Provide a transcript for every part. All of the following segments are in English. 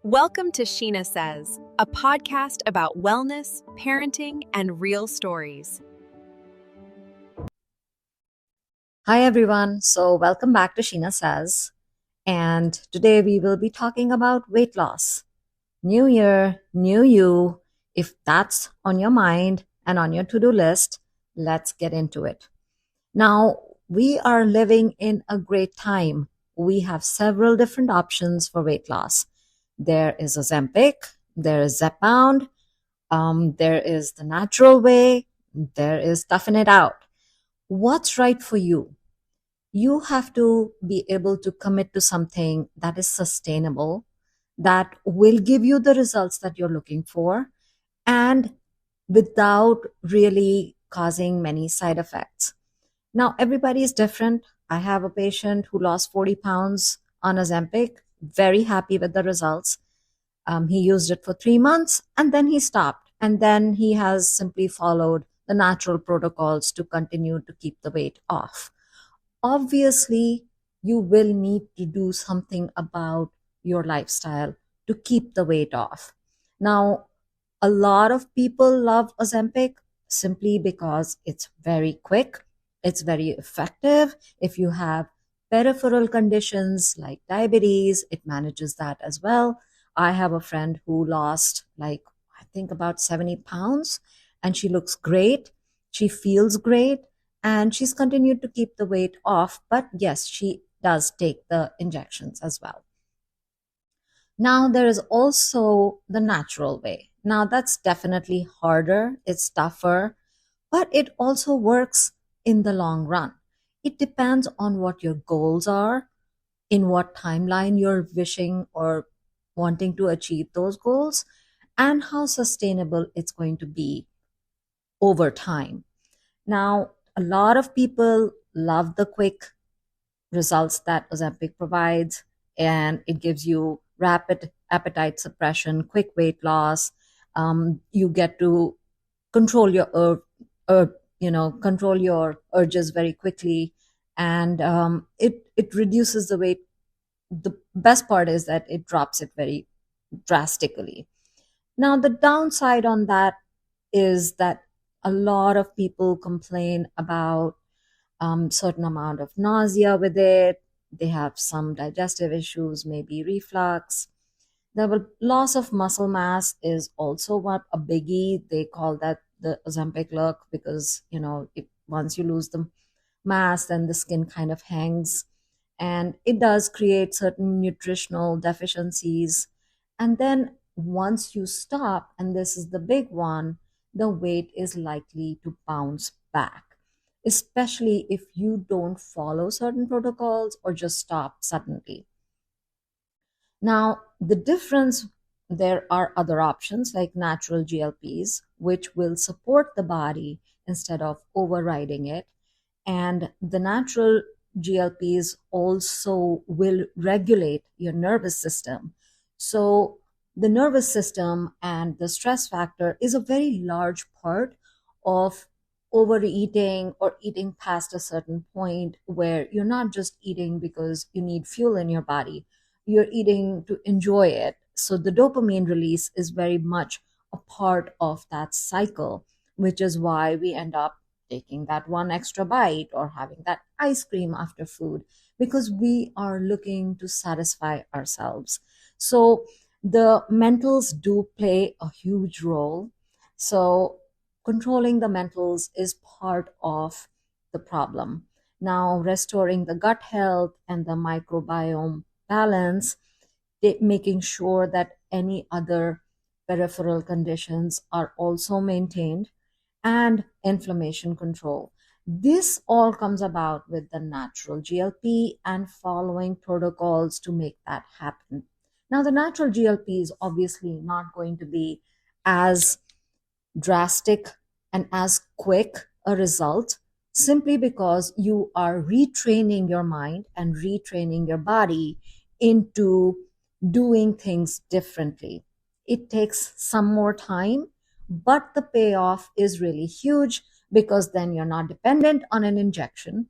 Welcome to Sheena Says, a podcast about wellness, parenting, and real stories. Hi everyone. Welcome back to Sheena Says. And today we will be talking about weight loss. New year, new you. If that's on your mind and on your to-do list, let's get into it. Now, we are living in a great time. We have several different options for weight loss. There is Ozempic, there is Zepbound, there is the natural way, there is toughing it out. What's right for you? You have to be able to commit to something that is sustainable, that will give you the results that you're looking for, and without really causing many side effects. Now, everybody is different. I have a patient who lost 40 pounds on Ozempic, very happy with the results. He used it for 3 months and then he stopped. And then he has simply followed the natural protocols to continue to keep the weight off. Obviously, you will need to do something about your lifestyle to keep the weight off. Now, a lot of people love Ozempic simply because it's very quick, it's very effective. If you have peripheral conditions like diabetes, it manages that as well. I have a friend who lost, I think about 70 pounds, and she looks great. She feels great and she's continued to keep the weight off. But yes, she does take the injections as well. Now, there is also the natural way. Now, that's definitely harder, it's tougher, but it also works in the long run. It depends on what your goals are, in what timeline you're wishing or wanting to achieve those goals, and how sustainable it's going to be over time. Now, a lot of people love the quick results that Ozempic provides, and it gives you rapid appetite suppression, quick weight loss. You get to control your control your urges very quickly, and it reduces the weight. The best part is that it drops it very drastically. Now, the downside on that is that a lot of people complain about certain amount of nausea with it. They have some digestive issues, maybe reflux. The loss of muscle mass is also what a biggie. They call that the Ozempic look because once you lose the mass, then the skin kind of hangs, and it does create certain nutritional deficiencies. And then once you stop, and this is the big one, the weight is likely to bounce back, especially if you don't follow certain protocols or just stop suddenly. Now, the difference, there are other options like natural GLPs, which will support the body instead of overriding it. And the natural GLPs also will regulate your nervous system. So, the nervous system and the stress factor is a very large part of overeating or eating past a certain point where you're not just eating because you need fuel in your body, you're eating to enjoy it. So the dopamine release is very much a part of that cycle, which is why we end up taking that one extra bite or having that ice cream after food because we are looking to satisfy ourselves. So the mentals do play a huge role. So controlling the mentals is part of the problem. Now, restoring the gut health and the microbiome balance, making sure that any other peripheral conditions are also maintained, and inflammation control. This all comes about with the natural GLP and following protocols to make that happen. Now, the natural GLP is obviously not going to be as drastic and as quick a result simply because you are retraining your mind and retraining your body into doing things differently. It takes some more time, but the payoff is really huge because then you're not dependent on an injection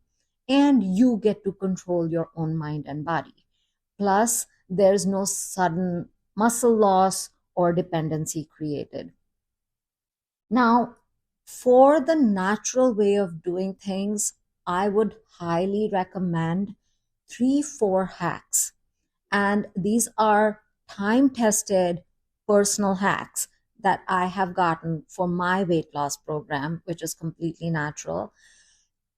and you get to control your own mind and body. Plus, there's no sudden muscle loss, or dependency created. Now, for the natural way of doing things, I would highly recommend 3-4 hacks. And these are time tested personal hacks that I have gotten for my weight loss program, which is completely natural.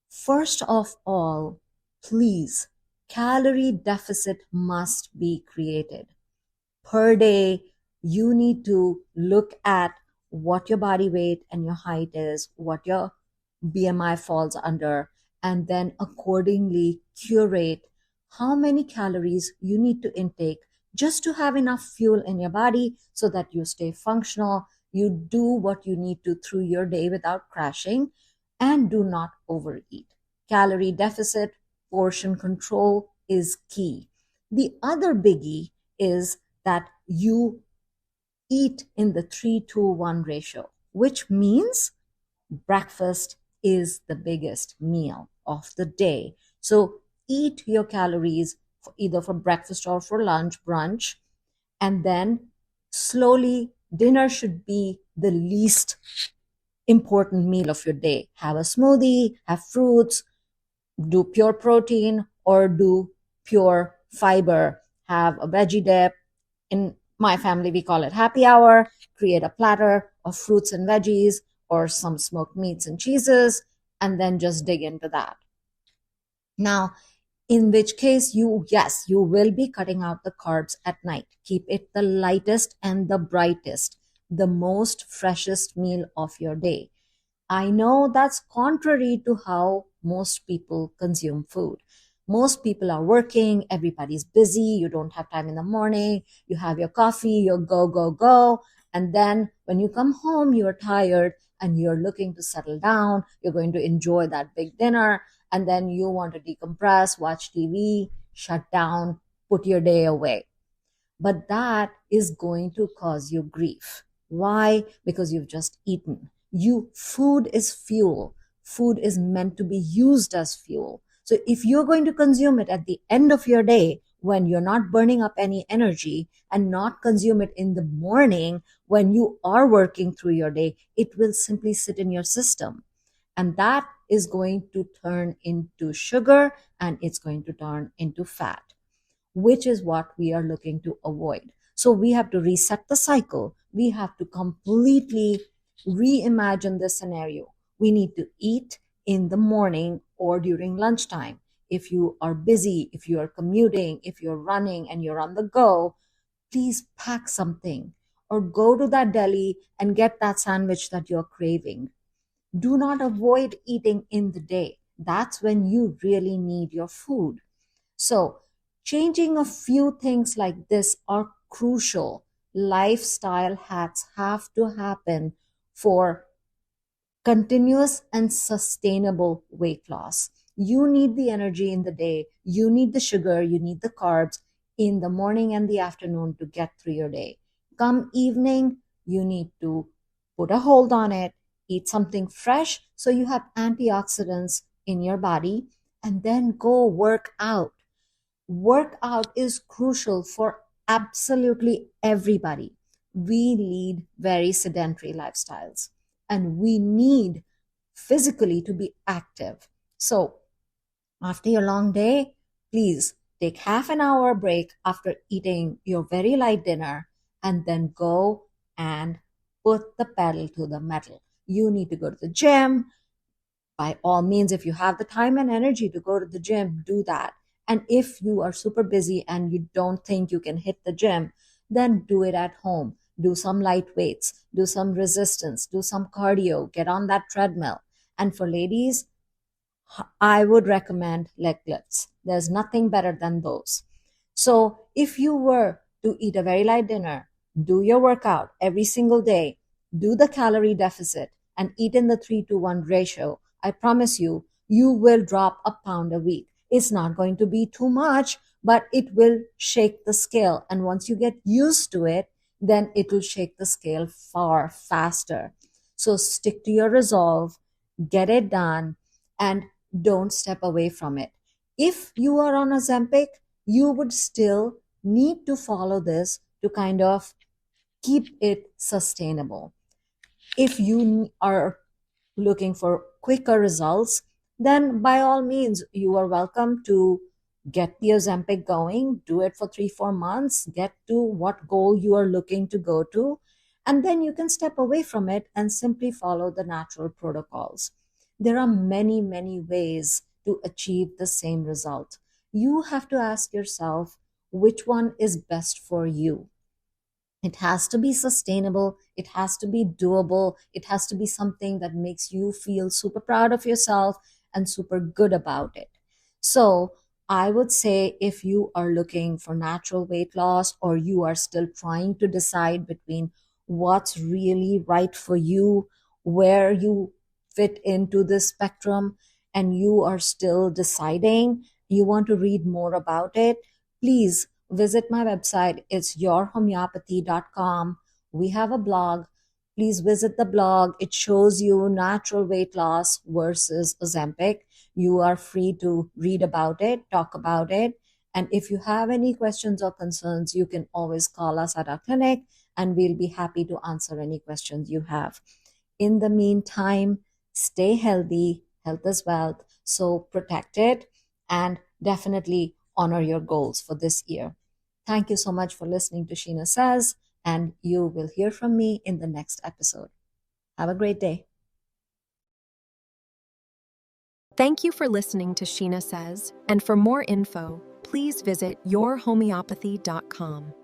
First of all, please, calorie deficit must be created. Per day, you need to look at what your body weight and your height is, what your BMI falls under, and then accordingly curate how many calories you need to intake just to have enough fuel in your body so that you stay functional, you do what you need to through your day without crashing, and do not overeat. Calorie deficit, portion control is key. The other biggie is that you eat in the 3-2-1 ratio, which means breakfast is the biggest meal of the day. So eat your calories for either for breakfast or for lunch, brunch, and then slowly dinner should be the least important meal of your day. Have a smoothie, have fruits, do pure protein or do pure fiber, have a veggie dip. In my family, we call it happy hour. Create a platter of fruits and veggies or some smoked meats and cheeses, and then just dig into that. Now, in which case yes, you will be cutting out the carbs at night. Keep it the lightest and the brightest, the most freshest meal of your day. I know that's contrary to how most people consume food. Most people are working, everybody's busy, you don't have time in the morning, you have your coffee, you go, go, go. And then when you come home, you're tired and you're looking to settle down, you're going to enjoy that big dinner, and then you want to decompress, watch TV, shut down, put your day away. But that is going to cause you grief. Why? Because you've just eaten. Food is fuel. Food is meant to be used as fuel. So if you're going to consume it at the end of your day when you're not burning up any energy and not consume it in the morning when you are working through your day, it will simply sit in your system. And that is going to turn into sugar and it's going to turn into fat, which is what we are looking to avoid. So we have to reset the cycle. We have to completely reimagine the scenario. We need to eat in the morning or during lunchtime. If you are busy, if you are commuting, if you're running and you're on the go, please pack something or go to that deli and get that sandwich that you're craving. Do not avoid eating in the day. That's when you really need your food. So, changing a few things like this are crucial. Lifestyle hacks have to happen for continuous and sustainable weight loss. You need the energy in the day, you need the sugar, you need the carbs in the morning and the afternoon to get through your day. Come evening, you need to put a hold on it, eat something fresh so you have antioxidants in your body, and then go work out. Workout is crucial for absolutely everybody. We lead very sedentary lifestyles and we need physically to be active. So, after your long day, please take half an hour break after eating your very light dinner and then go and put the pedal to the metal. You need to go to the gym. By all means, if you have the time and energy to go to the gym, do that. And if you are super busy and you don't think you can hit the gym, then do it at home. Do some light weights, do some resistance, do some cardio, get on that treadmill. And for ladies, I would recommend leg lifts. There's nothing better than those. So if you were to eat a very light dinner, do your workout every single day, do the calorie deficit, and eat in the 3-to-1 ratio, I promise you, you will drop a pound a week. It's not going to be too much, but it will shake the scale. And once you get used to it, then it will shake the scale far faster. So stick to your resolve, get it done, and don't step away from it. If you are on Ozempic, you would still need to follow this to kind of keep it sustainable. If you are looking for quicker results, then by all means, you are welcome to get the Ozempic going, do it for 3-4 months, get to what goal you are looking to go to, and then you can step away from it and simply follow the natural protocols. There are many, many ways to achieve the same result. You have to ask yourself which one is best for you. It has to be sustainable. It has to be doable. It has to be something that makes you feel super proud of yourself and super good about it. So, I would say if you are looking for natural weight loss or you are still trying to decide between what's really right for you, where you fit into this spectrum, and you are still deciding, you want to read more about it, please visit my website. It's yourhomeopathy.com. We have a blog. Please visit the blog. It shows you natural weight loss versus Ozempic. You are free to read about it, talk about it. And if you have any questions or concerns, you can always call us at our clinic and we'll be happy to answer any questions you have. In the meantime, stay healthy. Health is wealth. So protect it and definitely honor your goals for this year. Thank you so much for listening to Sheena Says, and you will hear from me in the next episode. Have a great day. Thank you for listening to Sheena Says, and for more info, please visit yourhomeopathy.com.